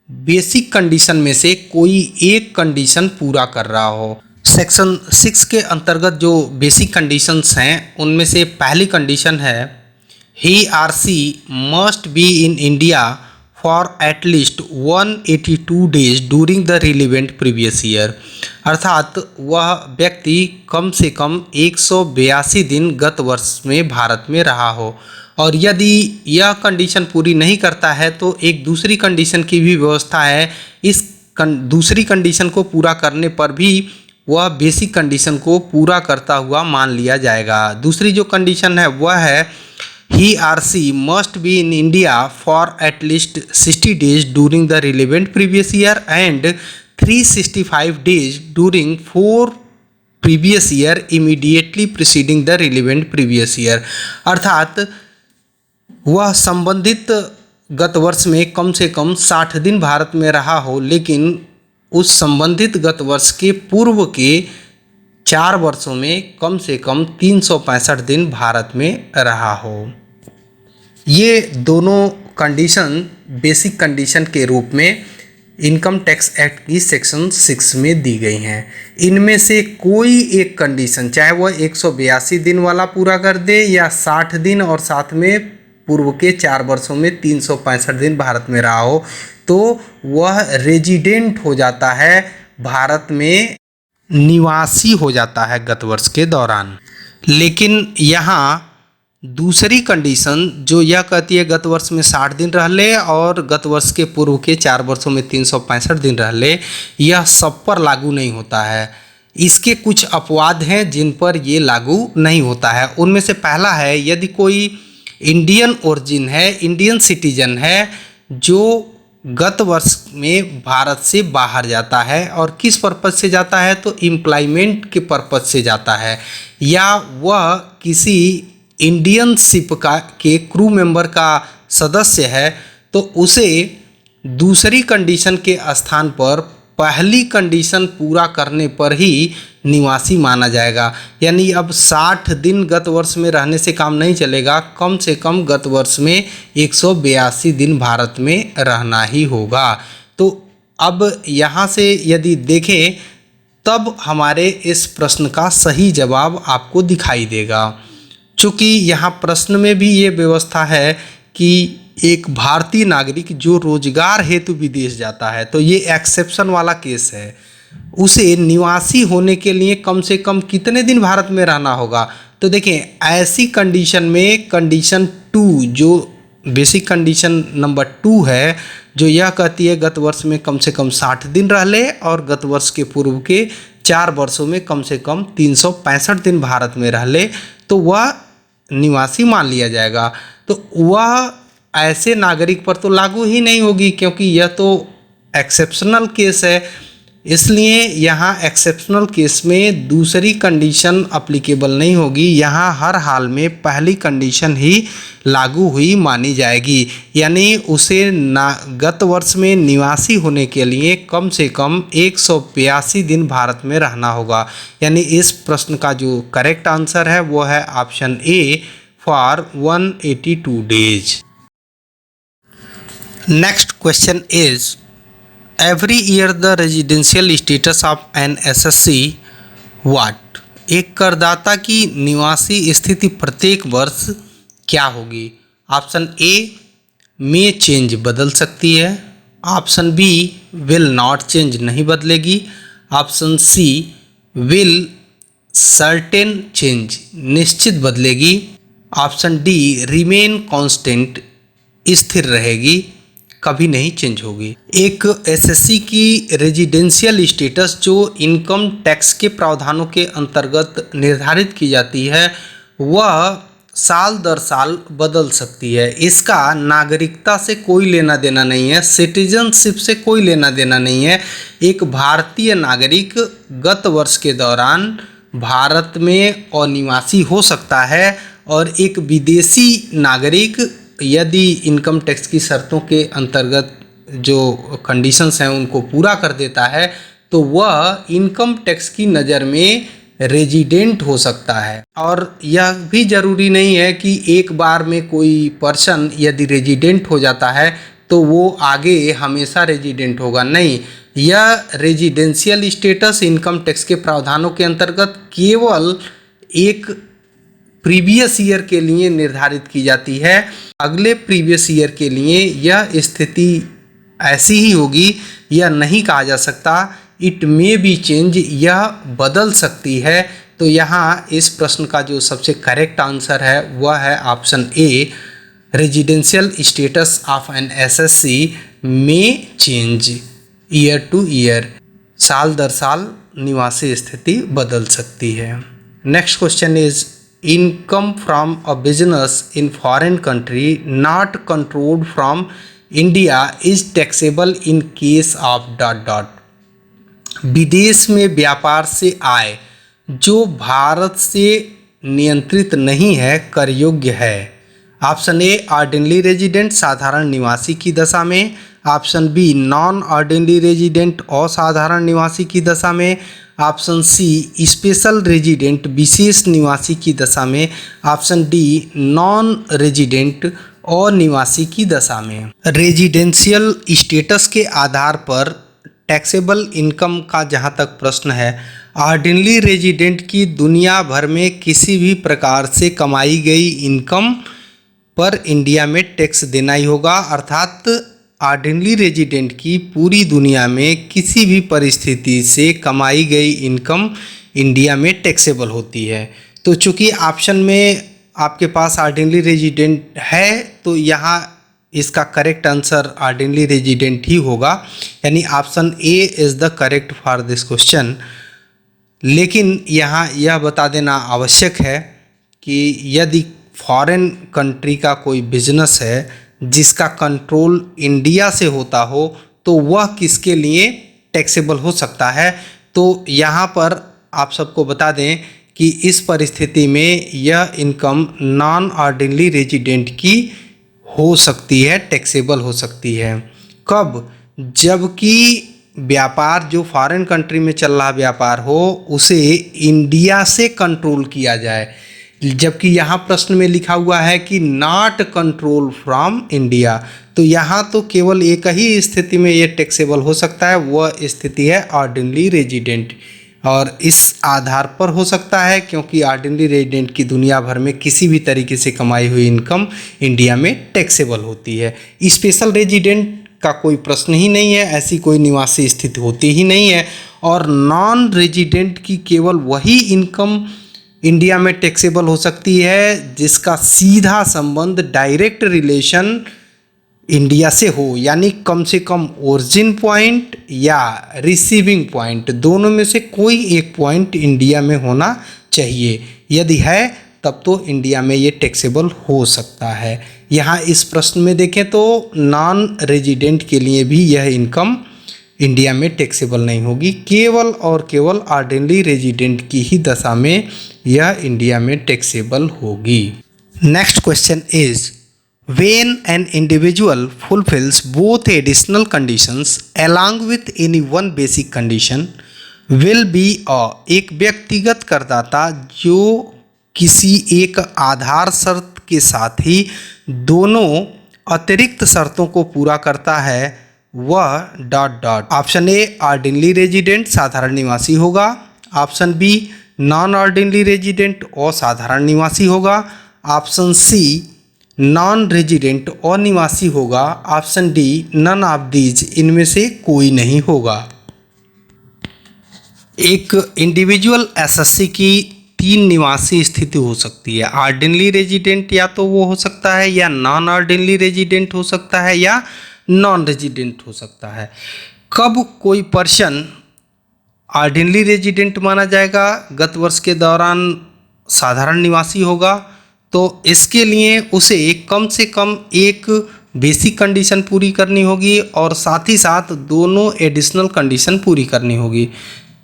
बेसिक कंडीशन में से कोई एक कंडीशन पूरा कर रहा हो। सेक्शन 6 के अंतर्गत जो बेसिक कंडीशंस हैं उनमें से पहली कंडीशन है, he or she must be in India for at least 182 days during the relevant previous year. अर्थात वह व्यक्ति कम से कम 182 दिन गत वर्ष में भारत में रहा हो। और यदि यह कंडीशन पूरी नहीं करता है तो एक दूसरी कंडीशन की भी व्यवस्था है। इस दूसरी कंडीशन को पूरा करने पर भी वह बेसिक कंडीशन को पूरा करता हुआ मान लिया जाएगा। दूसरी जो कंडीशन है वह है, he or she must be in India for at least 60 days during the relevant previous year and 365 days during 4 previous year immediately preceding the relevant previous year। अर्थात वह संबंधित गत वर्ष में कम से कम 60 दिन भारत में रहा हो, लेकिन उस संबंधित गत वर्ष के पूर्व के 4 वर्षों में कम से कम 365 दिन भारत में रहा हो। ये दोनों कंडीशन बेसिक कंडीशन के रूप में इनकम टैक्स एक्ट की सेक्शन 6 में दी गई हैं। इनमें से कोई एक कंडीशन, चाहे वह 182 दिन वाला पूरा कर दे या 60 दिन और साथ में पूर्व के 4 वर्षों में 365 दिन भारत में रहा हो, तो वह रेजिडेंट हो जाता है, भारत में निवासी हो जाता है गत वर्ष के दौरान। लेकिन यहाँ दूसरी कंडीशन जो यह कहती है गत वर्ष में 60 दिन रह ले और गत वर्ष के पूर्व के 4 वर्षों में 365 दिन रह ले, यह सब पर लागू नहीं होता है। इसके कुछ अपवाद हैं जिन पर ये लागू नहीं होता है। उनमें से पहला है, यदि कोई इंडियन ओरिजिन है, इंडियन सिटीजन है, जो गत वर्ष में भारत से बाहर जाता है और किस पर्पज़ से जाता है, तो एम्प्लॉयमेंट के पर्पज़ से जाता है, या वह किसी इंडियन शिप के क्रू मेंबर का सदस्य है, तो उसे दूसरी कंडीशन के स्थान पर पहली कंडीशन पूरा करने पर ही निवासी माना जाएगा। यानी अब 60 दिन गत वर्ष में रहने से काम नहीं चलेगा, कम से कम गत वर्ष में 182 दिन भारत में रहना ही होगा। तो अब यहाँ से यदि देखें तब हमारे इस प्रश्न का सही जवाब आपको दिखाई देगा। चूँकि यहाँ प्रश्न में भी ये व्यवस्था है कि एक भारतीय नागरिक जो रोजगार हेतु विदेश जाता है, तो ये एक्सेप्शन वाला केस है, उसे निवासी होने के लिए कम से कम कितने दिन भारत में रहना होगा। तो देखें, ऐसी कंडीशन में कंडीशन 2 जो बेसिक कंडीशन नंबर 2 है, जो यह कहती है गत वर्ष में कम से कम 60 दिन रह ले और गत वर्ष के पूर्व के 4 वर्षों में कम से कम 365 दिन भारत में रह ले, तो वह निवासी मान लिया जाएगा। तो वह ऐसे नागरिक पर तो लागू ही नहीं होगी, क्योंकि यह तो एक्सेप्शनल केस है। इसलिए यहाँ एक्सेप्शनल केस में दूसरी कंडीशन अप्लीकेबल नहीं होगी, यहाँ हर हाल में पहली कंडीशन ही लागू हुई मानी जाएगी। यानी उसे गत वर्ष में निवासी होने के लिए कम से कम 182 दिन भारत में रहना होगा। यानी इस प्रश्न का जो करेक्ट आंसर है वो है option A for 182 days. Next question is, every year the residential status of an SSC what? एक करदाता की निवासी स्थिति प्रत्येक वर्ष क्या होगी? ऑप्शन ए में चेंज बदल सकती है, option B will not change नहीं बदलेगी, option C will certain change निश्चित बदलेगी, ऑप्शन डी रिमेन कांस्टेंट स्थिर रहेगी, कभी नहीं चेंज होगी। एक एसएससी की रेजिडेंशियल स्टेटस जो इनकम टैक्स के प्रावधानों के अंतर्गत निर्धारित की जाती है, वह साल दर साल बदल सकती है। इसका नागरिकता से कोई लेना देना नहीं है, सिटीजनशिप से कोई लेना देना नहीं है। एक भारतीय नागरिक गत वर्ष के दौरान भारत में अनिवासी हो सकता है और एक विदेशी नागरिक यदि इनकम टैक्स की शर्तों के अंतर्गत जो कंडीशंस हैं उनको पूरा कर देता है, तो वह इनकम टैक्स की नज़र में रेजिडेंट हो सकता है। और यह भी ज़रूरी नहीं है कि एक बार में कोई पर्सन यदि रेजिडेंट हो जाता है तो वो आगे हमेशा रेजिडेंट होगा, नहीं। यह रेजिडेंशियल स्टेटस इनकम टैक्स के प्रावधानों के अंतर्गत केवल एक प्रीवियस ईयर के लिए निर्धारित की जाती है। अगले प्रीवियस ईयर के लिए यह स्थिति ऐसी ही होगी, यह नहीं कहा जा सकता। इट मे बी चेंज, यह बदल सकती है। तो यहाँ इस प्रश्न का जो सबसे करेक्ट आंसर है वह है option A, residential status of an assessee में चेंज ईयर टू ईयर, साल दर साल निवासी स्थिति बदल सकती है। नेक्स्ट क्वेश्चन इज, income from a business in foreign country not controlled from India is taxable in case of ... विदेश में व्यापार से आय जो भारत से नियंत्रित नहीं है कर योग्य है। ऑप्शन ए ऑर्डिनरी रेजिडेंट साधारण निवासी की दशा में, option B non ordinary resident असाधारण निवासी की दशा में, ऑप्शन सी स्पेशल रेजिडेंट विशेष निवासी की दशा में, ऑप्शन डी नॉन रेजिडेंट अनिवासी की दशा में। रेजिडेंशियल स्टेटस के आधार पर टैक्सेबल इनकम का जहाँ तक प्रश्न है, ऑर्डिनरी रेजिडेंट की दुनिया भर में किसी भी प्रकार से कमाई गई इनकम पर इंडिया में टैक्स देना ही होगा। अर्थात ऑर्डिनरी रेजिडेंट की पूरी दुनिया में किसी भी परिस्थिति से कमाई गई इनकम इंडिया में टैक्सेबल होती है। तो चूंकि ऑप्शन में आपके पास ऑर्डिनरी रेजिडेंट है तो यहाँ इसका करेक्ट आंसर ऑर्डिनरी रेजिडेंट ही होगा, यानी option A is the correct for this question. लेकिन यहाँ यह बता देना आवश्यक है कि यदि फॉरेन कंट्री का कोई बिजनेस है जिसका कंट्रोल इंडिया से होता हो तो वह किसके लिए टैक्सेबल हो सकता है। तो यहाँ पर आप सबको बता दें कि इस परिस्थिति में यह इनकम नॉन ऑर्डिनरी रेजिडेंट की हो सकती है, टैक्सेबल हो सकती है। कब? जबकि व्यापार जो फॉरेन कंट्री में चल रहा व्यापार हो उसे इंडिया से कंट्रोल किया जाए, जबकि यहाँ प्रश्न में लिखा हुआ है कि नॉट कंट्रोल फ्रॉम इंडिया। तो यहाँ तो केवल एक ही स्थिति में ये टैक्सेबल हो सकता है, वह स्थिति है ऑर्डिनरी रेजिडेंट, और इस आधार पर हो सकता है क्योंकि ऑर्डिनरी रेजिडेंट की दुनिया भर में किसी भी तरीके से कमाई हुई इनकम इंडिया में टैक्सेबल होती है। स्पेशल रेजिडेंट का कोई प्रश्न ही नहीं है, ऐसी कोई निवासी स्थिति होती ही नहीं है। और नॉन रेजिडेंट की केवल वही इनकम इंडिया में टैक्सेबल हो सकती है जिसका सीधा संबंध, डायरेक्ट रिलेशन इंडिया से हो, यानी कम से कम ओरिजिन पॉइंट या रिसीविंग पॉइंट दोनों में से कोई एक पॉइंट इंडिया में होना चाहिए। यदि है तब तो इंडिया में ये टैक्सेबल हो सकता है। यहाँ इस प्रश्न में देखें तो नॉन रेजिडेंट के लिए भी यह इनकम इंडिया में टैक्सेबल नहीं होगी, केवल और केवल ऑर्डिनरी रेजिडेंट की ही दशा में यह इंडिया में टैक्सेबल होगी। Next question is when an individual fulfills both additional conditions along with any one basic condition will be a, एक व्यक्तिगत करदाता जो किसी एक आधार शर्त के साथ ही दोनों अतिरिक्त शर्तों को पूरा करता है वह dot dot. Option A ordinary resident साधारण निवासी होगा, option B non ordinary resident असाधारण निवासी होगा, ऑप्शन सी नॉन रेजिडेंट अनिवासी होगा, option D none of these, इनमें से कोई नहीं होगा। एक इंडिविजुअल एसएससी की 3 निवासी स्थिति हो सकती है। ऑर्डिनरी रेजिडेंट या तो वो हो सकता है, या नॉन ऑर्डिनरी रेजिडेंट हो सकता है, या नॉन रेजिडेंट हो सकता है। कब कोई पर्सन ऑर्डिनरी रेजिडेंट माना जाएगा? गत वर्ष के दौरान साधारण निवासी होगा तो इसके लिए उसे कम से कम एक बेसिक कंडीशन पूरी करनी होगी और साथ ही साथ दोनों एडिशनल कंडीशन पूरी करनी होगी,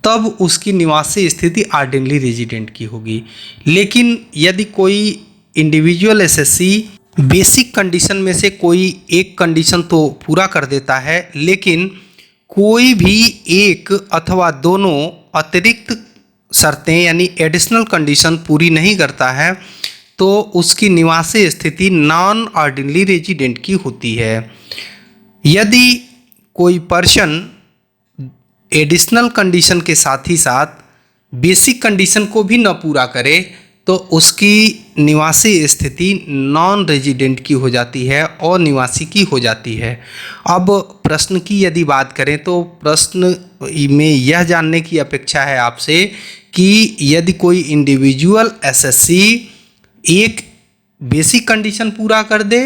तब उसकी निवासी स्थिति ऑर्डिनरी रेजिडेंट की होगी। लेकिन यदि कोई इंडिविजुअल एसएससी बेसिक कंडीशन में से कोई एक कंडीशन तो पूरा कर देता है लेकिन कोई भी एक अथवा दोनों अतिरिक्त शर्तें यानी एडिशनल कंडीशन पूरी नहीं करता है तो उसकी निवासी स्थिति नॉन ऑर्डिनरी रेजिडेंट की होती है। यदि कोई पर्सन एडिशनल कंडीशन के साथ ही साथ बेसिक कंडीशन को भी न पूरा करे तो उसकी निवासी स्थिति नॉन रेजिडेंट की हो जाती है और निवासी की हो जाती है। अब प्रश्न की यदि बात करें तो प्रश्न में यह जानने की अपेक्षा है आपसे कि यदि कोई इंडिविजुअल एसएससी एक बेसिक कंडीशन पूरा कर दे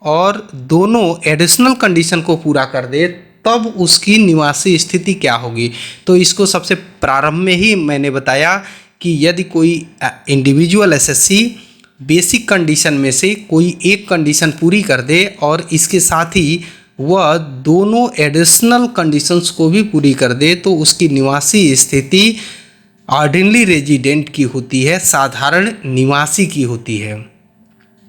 और दोनों एडिशनल कंडीशन को पूरा कर दे तब उसकी निवासी स्थिति क्या होगी। तो इसको सबसे प्रारंभ में ही मैंने बताया कि यदि कोई इंडिविजुअल एसएससी बेसिक कंडीशन में से कोई एक कंडीशन पूरी कर दे और इसके साथ ही वह दोनों एडिशनल कंडीशंस को भी पूरी कर दे तो उसकी निवासी स्थिति ऑर्डिनरी रेजिडेंट की होती है, साधारण निवासी की होती है।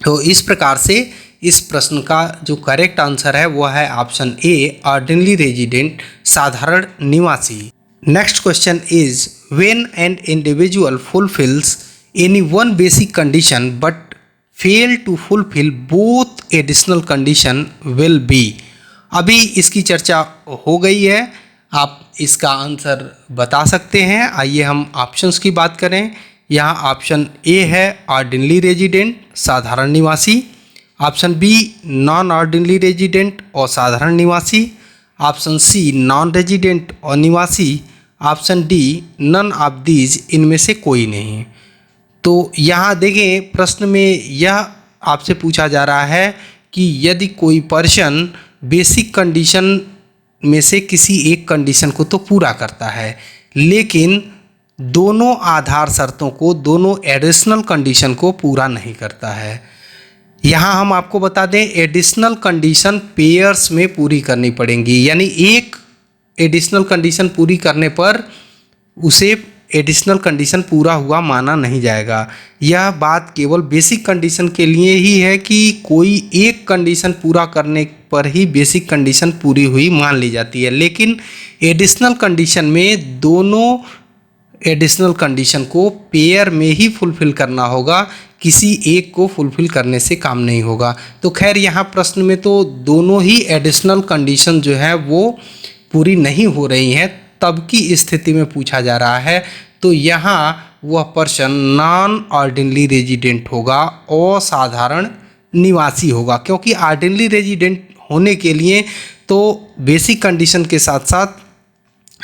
तो इस प्रकार से इस प्रश्न का जो करेक्ट आंसर है वो है ऑप्शन ए, ऑर्डिनरी रेजिडेंट, साधारण निवासी। Next question is when an individual fulfils any one basic condition but fail to fulfil both additional condition will be. अभी इसकी चर्चा हो गई है, आप इसका आंसर बता सकते हैं। आइए हम ऑप्शंस की बात करें। यहाँ ऑप्शन ए है ऑर्डिनरी रेजिडेंट, साधारण निवासी। Option B non ordinary resident और साधारण निवासी। ऑप्शन सी नॉन रेजिडेंट और निवासी। Option D none of these, इनमें से कोई नहीं। तो यहाँ देखें प्रश्न में यह आपसे पूछा जा रहा है कि यदि कोई पर्सन बेसिक कंडीशन में से किसी एक कंडीशन को तो पूरा करता है, लेकिन दोनों आधार शर्तों को, दोनों एडिशनल कंडीशन को पूरा नहीं करता है। यहाँ हम आपको बता दें एडिशनल कंडीशन पेयर्स में पूरी करनी पड़ेंगी, यानी एक एडिशनल कंडीशन पूरी करने पर उसे एडिशनल कंडीशन पूरा हुआ माना नहीं जाएगा। यह बात केवल बेसिक कंडीशन के लिए ही है कि कोई एक कंडीशन पूरा करने पर ही बेसिक कंडीशन पूरी हुई मान ली जाती है, लेकिन एडिशनल कंडीशन में दोनों एडिशनल कंडीशन को पेयर में ही फुलफिल करना होगा, किसी एक को फुलफिल करने से काम नहीं होगा। तो खैर यहाँ प्रश्न में तो दोनों ही एडिशनल कंडीशन जो है वो पूरी नहीं हो रही हैं, तब की स्थिति में पूछा जा रहा है। तो यहाँ वह पर्सन नॉन ऑर्डिनरी रेजिडेंट होगा, असाधारण निवासी होगा, क्योंकि ऑर्डिनरी रेजिडेंट होने के लिए तो बेसिक कंडीशन के साथ साथ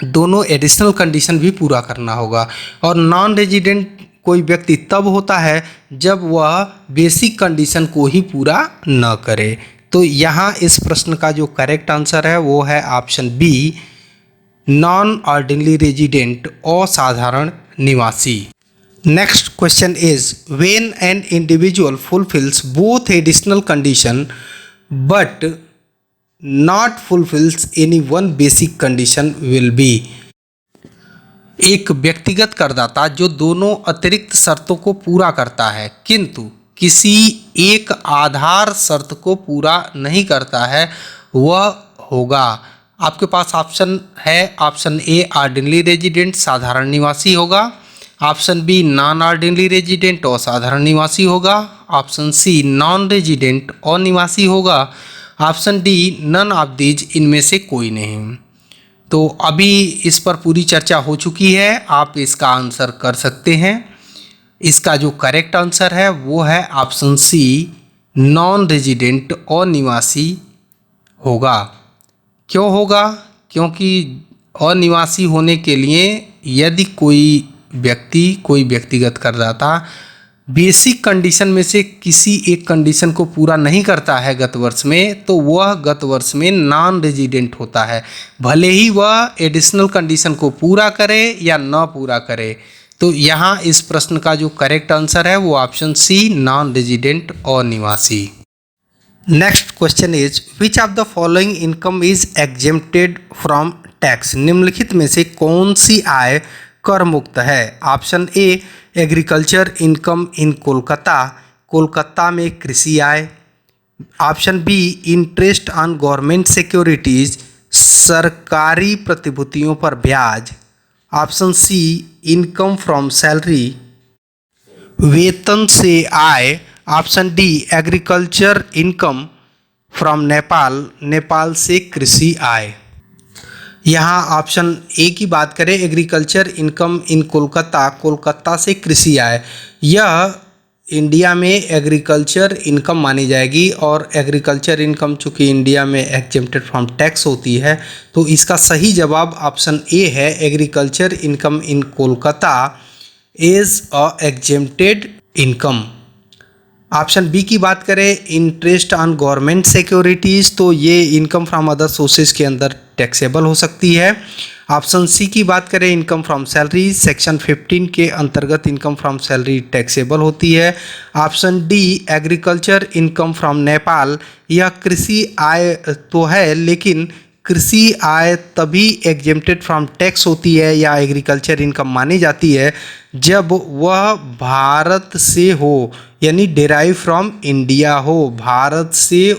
दोनों एडिशनल कंडीशन भी पूरा करना होगा। और नॉन रेजिडेंट कोई व्यक्ति तब होता है जब वह बेसिक कंडीशन को ही पूरा न करे। तो यहाँ इस प्रश्न का जो करेक्ट आंसर है वो है option B, non ordinary resident, असाधारण निवासी। Next question is when an individual fulfils both additional condition but not fulfils any one basic condition will be. एक व्यक्तिगत करदाता जो दोनों अतिरिक्त शर्तों को पूरा करता है किंतु किसी एक आधार शर्त को पूरा नहीं करता है, वह होगा। आपके पास ऑप्शन है, ऑप्शन ए ऑर्डिनरी रेजिडेंट, साधारण निवासी होगा। Option B non ordinary resident और साधारण निवासी होगा। ऑप्शन सी नॉन रेजिडेंट और निवासी होगा। Option D none of these, इनमें से कोई नहीं। तो अभी इस पर पूरी चर्चा हो चुकी है, आप इसका आंसर कर सकते हैं। इसका जो करेक्ट आंसर है वो है ऑप्शन सी, नॉन रेजिडेंट और निवासी होगा। क्यों होगा? क्योंकि अनिवासी होने के लिए यदि कोई व्यक्तिगत करदाता बेसिक कंडीशन में से किसी एक कंडीशन को पूरा नहीं करता है गत वर्ष में, तो वह गत वर्ष में नॉन रेजिडेंट होता है, भले ही वह एडिशनल कंडीशन को पूरा करे या न पूरा करे। तो यहाँ इस प्रश्न का जो करेक्ट आंसर है वो ऑप्शन सी, नॉन रेजिडेंट और निवासी। Next question is which of the following income is exempted from tax. निम्नलिखित में से कौन सी आय कर मुक्त है? Option A agriculture income in Kolkata, Kolkata में कृषि आय। Option B interest on government securities, सरकारी प्रतिभूतियों पर ब्याज। Option C income from salary, वेतन से आय। Option D agriculture income from Nepal, Nepal से कृषि आय। यहाँ ऑप्शन ए की बात करें, agriculture income in Kolkata, Kolkata से कृषि आय, यह इंडिया में एग्रीकल्चर इनकम मानी जाएगी। और एग्रीकल्चर इनकम चूँकि इंडिया में एग्जेम्प्टेड फ्रॉम टैक्स होती है, तो इसका सही जवाब ऑप्शन ए है, agriculture income in Kolkata is a exempted income. Option B की बात करें, इंटरेस्ट ऑन गवर्नमेंट सिक्योरिटीज़, तो ये इनकम फ्रॉम अदर सोर्सेज के अंदर टैक्सेबल हो सकती है। ऑप्शन सी की बात करें, इनकम फ्रॉम सैलरी, सेक्शन 15 के अंतर्गत इनकम फ्रॉम सैलरी टैक्सेबल होती है। Option D agriculture income from Nepal, यह कृषि आय तो है, लेकिन कृषि आय तभी एग्जेम्प्टेड फ्रॉम टैक्स होती है या एग्रीकल्चर इनकम मानी जाती है जब वह भारत से हो, यानी डेराइव फ्रॉम इंडिया हो, भारत से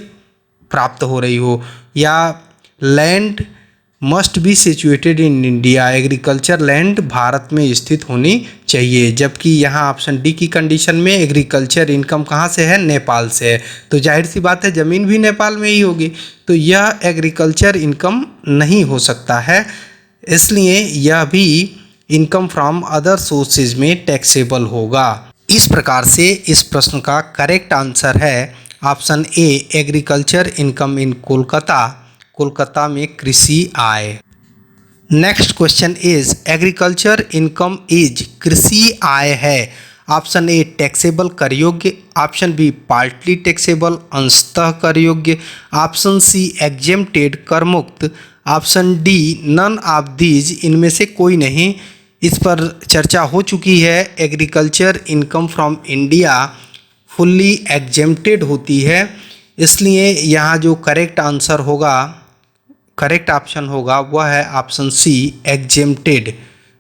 प्राप्त हो रही हो, या land must be situated in India, agriculture land Bharat में स्थित होनी चाहिए। जबकि यहाँ ऑप्शन डी की कंडीशन में एग्रीकल्चर इनकम कहाँ से है, नेपाल से है, तो जाहिर सी बात है ज़मीन भी नेपाल में ही होगी, तो यह एग्रीकल्चर इनकम नहीं हो सकता है, इसलिए यह भी इनकम फ्रॉम अदर सोर्सेज में टैक्सेबल होगा। इस प्रकार से इस प्रश्न का करेक्ट आंसर है option A, agriculture income in Kolkata, Kolkata में कृषि आय। Next question is agriculture income is, कृषि आय है। ऑप्शन ए टैक्सेबल कर योग्य, ऑप्शन बी पार्टली टैक्सेबल अंशतः कर योग्य, ऑप्शन सी एग्जेम्प्टेड कर मुक्त, option D none of these, इनमें से कोई नहीं। इस पर चर्चा हो चुकी है। Agriculture income from India fully exempted होती है, इसलिए यहाँ जो करेक्ट आंसर होगा, करेक्ट ऑप्शन होगा वह है ऑप्शन सी एग्जेम्प्टेड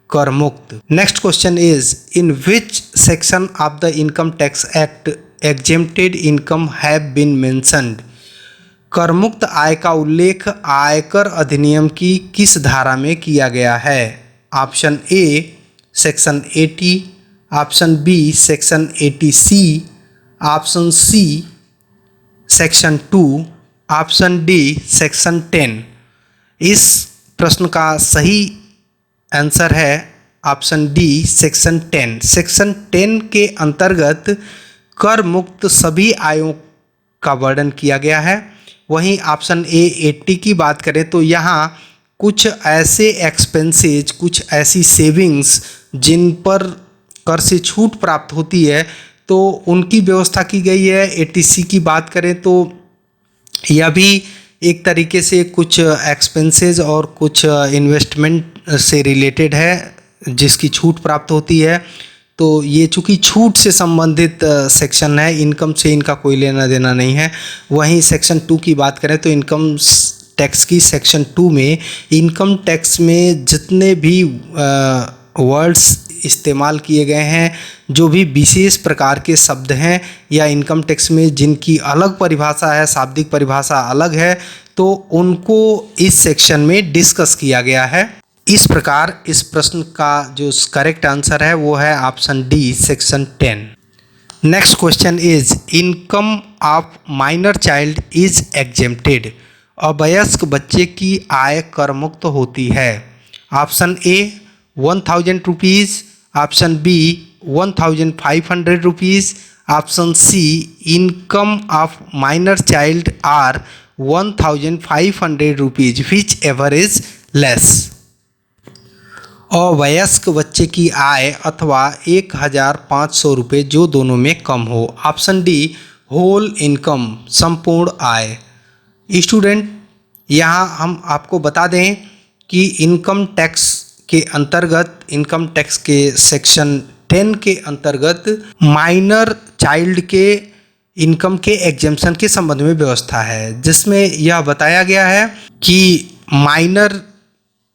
कर मुक्त। Next question is in which section of the income tax act exempted income have been mentioned, कर मुक्त आय का उल्लेख आयकर अधिनियम की किस धारा में किया गया है। Option A section 80, option B section 80C, option C section 2, option D section 10। इस प्रश्न का सही आंसर है ऑप्शन डी सेक्शन 10। सेक्शन 10 के अंतर्गत कर मुक्त सभी आयों का वर्णन किया गया है। वहीं ऑप्शन ए 80 की बात करें तो यहाँ कुछ ऐसे एक्सपेंसेज, कुछ ऐसी सेविंग्स जिन पर कर से छूट प्राप्त होती है तो उनकी व्यवस्था की गई है। 80C की बात करें तो यह भी एक तरीके से कुछ एक्सपेंसेस और कुछ इन्वेस्टमेंट से रिलेटेड है जिसकी छूट प्राप्त होती है, तो ये चूँकि छूट से संबंधित सेक्शन है, इनकम से इनका कोई लेना देना नहीं है। वहीं सेक्शन 2 की बात करें तो इनकम टैक्स की सेक्शन 2 में इनकम टैक्स में जितने भी वर्ड्स इस्तेमाल किए गए हैं, जो भी विशेष प्रकार के शब्द हैं या इनकम टैक्स में जिनकी अलग परिभाषा है, शाब्दिक परिभाषा अलग है, तो उनको इस सेक्शन में डिस्कस किया गया है। इस प्रकार इस प्रश्न का जो करेक्ट आंसर है वो है option D section 10। Next question is income of minor child is exempted, अवयस्क बच्चे की आय कर मुक्त होती है। Option A 1000 rupees, option B 1500 rupees, option C income of minor child are 1500 rupees, whichever is less. अवयस्क बच्चे की आय अथवा 1500 रुपये जो दोनों में कम हो। ऑप्शन डी होल इनकम, संपूर्ण आय। स्टूडेंट, यहाँ हम आपको बता दें कि इनकम टैक्स के अंतर्गत, इनकम टैक्स के सेक्शन 10 के अंतर्गत माइनर चाइल्ड के इनकम के एग्जेम्पशन के संबंध में व्यवस्था है, जिसमें यह बताया गया है कि माइनर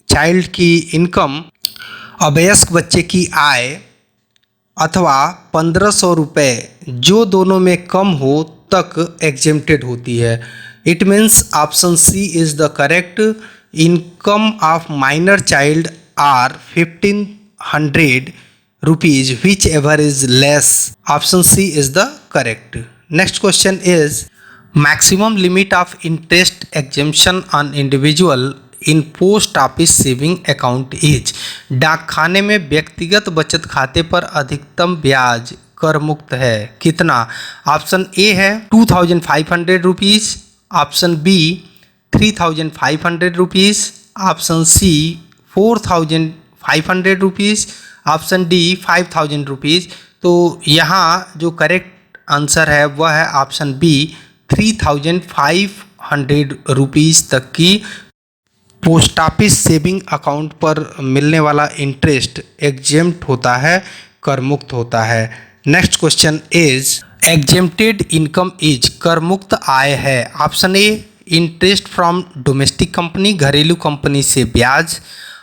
चाइल्ड की इनकम, अवयस्क बच्चे की आय अथवा 1500 रुपये जो दोनों में कम हो तक एग्जेम्प्टेड होती है। It means option C is the correct. Income of minor child are 1500 rupees whichever is less. Option C is the correct. Next question is maximum limit of interest exemption on individual in post office saving account is. डाक खाने में व्यक्तिगत बचत खाते पर अधिकतम ब्याज कर मुक्त है, कितना। ऑप्शन ए है 2500 rupees, option B 3500 rupees, option C 4500 rupees, option D 5000 rupees. तो यहाँ जो करेक्ट आंसर है वह है ऑप्शन बी 3500 रुपीज़ तक की पोस्ट ऑफिस सेविंग अकाउंट पर मिलने वाला इंटरेस्ट एग्जेम्प्ट होता है, कर मुक्त होता है। Next question is exempted income is, कर मुक्त आय है। Option A interest from domestic company, घरेलू कंपनी से ब्याज,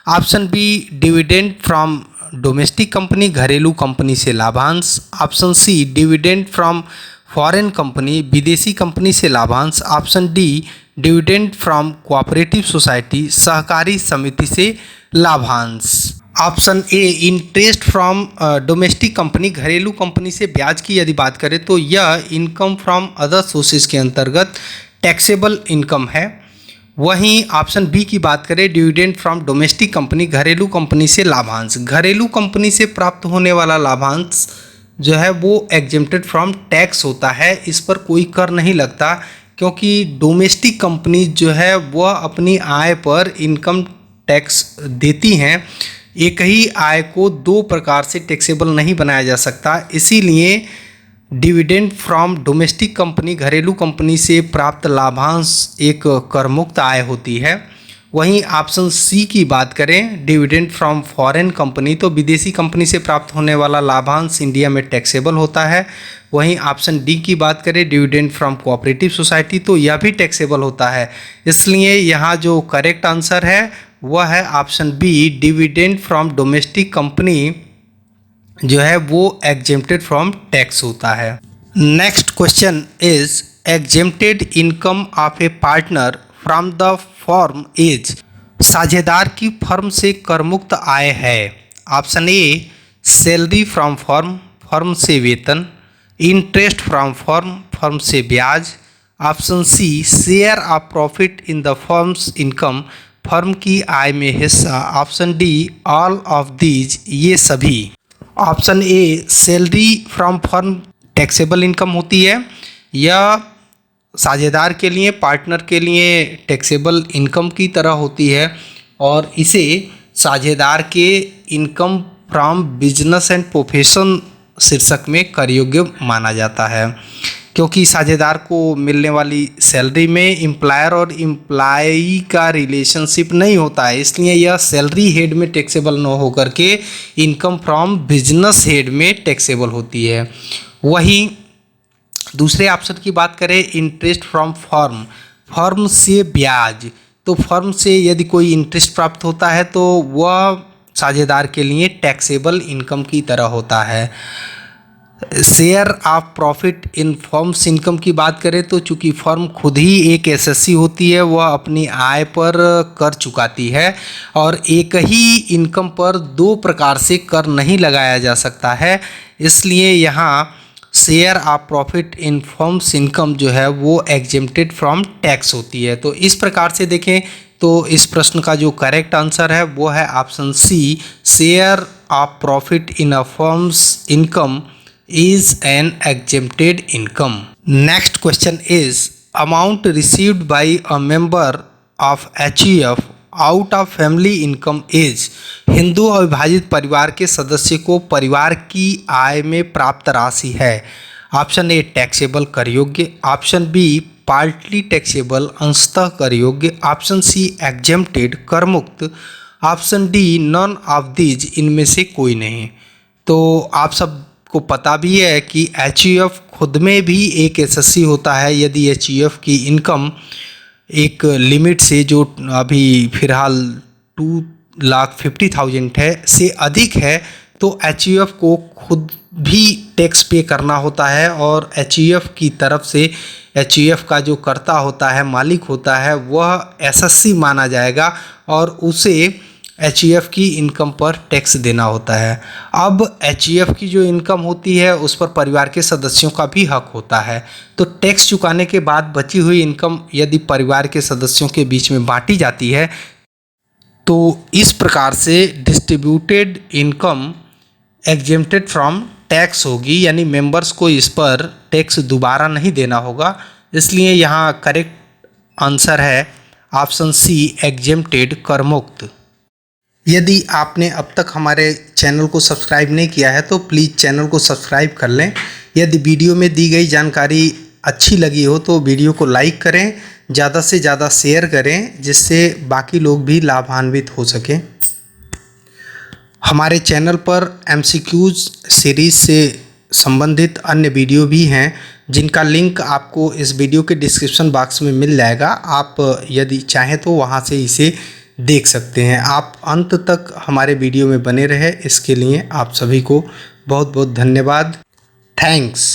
option B dividend from domestic company घरेलू कंपनी से लाभांश। Option C dividend from foreign company विदेशी कंपनी से लाभांश। Option D dividend from cooperative society सहकारी समिति से लाभांश। Option A interest from domestic company घरेलू कंपनी से ब्याज की यदि बात करें तो यह इनकम फ्रॉम अदर सोर्सेज के अंतर्गत टैक्सेबल इनकम है। वहीं ऑप्शन बी की बात करें डिविडेंड फ्रॉम डोमेस्टिक कंपनी घरेलू कंपनी से लाभांश। घरेलू कंपनी से प्राप्त होने वाला लाभांश जो है वो एग्जेम्प्टेड फ्रॉम टैक्स होता है, इस पर कोई कर नहीं लगता, क्योंकि डोमेस्टिक कंपनी जो है वह अपनी आय पर इनकम टैक्स देती हैं। एक ही आय को दो प्रकार से टैक्सेबल नहीं बनाया जा सकता, इसीलिए डिविडेंड फ्रॉम डोमेस्टिक कंपनी घरेलू कंपनी से प्राप्त लाभांश एक करमुक्त आय होती है। वहीं ऑप्शन सी की बात करें डिविडेंड फ्रॉम फॉरेन कंपनी तो विदेशी कंपनी से प्राप्त होने वाला लाभांश इंडिया में टैक्सेबल होता है। वहीं ऑप्शन डी की बात करें डिविडेंड फ्रॉम कोऑपरेटिव सोसाइटी तो यह भी टैक्सेबल होता है। इसलिए यहाँ जो करेक्ट आंसर है वह है option B dividend from domestic company जो है वो एग्जेम्प्टेड फ्रॉम टैक्स होता है। Next question is exempted income of a partner from the firm is. साझेदार की फर्म से करमुक्त आय है। Option A salary from firm firm से वेतन। इंटरेस्ट फ्रॉम फर्म फर्म से ब्याज। Option C share of profit in the firm's income firm की आय में हिस्सा। Option D all of these ये सभी। Option A salary from firm taxable income होती है। यह साझेदार के लिए पार्टनर के लिए टैक्सेबल इनकम की तरह होती है और इसे साझेदार के income from business and profession शीर्षक में कर योग्य माना जाता है, क्योंकि साझेदार को मिलने वाली सैलरी में एम्प्लायर और एम्प्लॉई का रिलेशनशिप नहीं होता है, इसलिए यह सैलरी हेड में टैक्सेबल न होकर के इनकम फ्रॉम बिजनेस हेड में टैक्सेबल होती है। वहीं दूसरे ऑप्शन की बात करें इंटरेस्ट फ्रॉम फर्म फर्म से ब्याज तो फर्म से यदि कोई इंटरेस्ट प्राप्त होता है तो वह साझेदार के लिए टैक्सेबल इनकम की तरह होता है। Share of profit in firms income की बात करें तो चूंकि फर्म खुद ही एक एसएससी होती है, वह अपनी आय पर कर चुकाती है और एक ही इनकम पर दो प्रकार से कर नहीं लगाया जा सकता है, इसलिए यहाँ share of profit in firms income जो है वो एग्जेम्प्टेड फ्रॉम टैक्स होती है। तो इस प्रकार से देखें तो इस प्रश्न का जो करेक्ट आंसर है वो है option C share of profit in a firm's income is an exempted income. Next question is amount received by a member of HUF out of family income is। Hindu अविभाजित परिवार के सदस्य को परिवार की आय में प्राप्त राशि है। ऑप्शन ए टैक्सेबल कर योग्य। ऑप्शन बी पार्टली टैक्सेबल अंशतः कर योग्य। ऑप्शन सी एग्जेम्प्टेड कर मुक्त। Option D none of these इनमें से कोई नहीं। तो आप सब को पता भी है कि HUF खुद में भी एक एसएससी होता है। यदि HUF की इनकम एक लिमिट से जो अभी फिलहाल 2,50,000 है से अधिक है तो HUF को खुद भी टैक्स पे करना होता है और HUF की तरफ से HUF का जो कर्ता होता है मालिक होता है वह एसएससी माना जाएगा और उसे HUF की इनकम पर टैक्स देना होता है। अब HUF की जो इनकम होती है उस पर परिवार के सदस्यों का भी हक होता है, तो टैक्स चुकाने के बाद बची हुई इनकम यदि परिवार के सदस्यों के बीच में बांटी जाती है तो इस प्रकार से distributed income exempted from tax होगी, यानी मेंबर्स को इस पर टैक्स दोबारा नहीं देना होगा। इसलिए यहाँ करेक्ट आंसर है ऑप्शन सी एग्जेम्प्टेड कर मुक्त। यदि आपने अब तक हमारे चैनल को सब्सक्राइब नहीं किया है तो प्लीज़ चैनल को सब्सक्राइब कर लें। यदि वीडियो में दी गई जानकारी अच्छी लगी हो तो वीडियो को लाइक करें, ज़्यादा से ज़्यादा शेयर करें जिससे बाकी लोग भी लाभान्वित हो सकें। हमारे चैनल पर MCQs सीरीज़ से संबंधित अन्य वीडियो भी हैं जिनका लिंक आपको इस वीडियो के डिस्क्रिप्शन बॉक्स में मिल जाएगा। आप यदि चाहें तो वहां से इसे देख सकते हैं। आप अंत तक हमारे वीडियो में बने रहे, इसके लिए आप सभी को बहुत बहुत धन्यवाद। थैंक्स।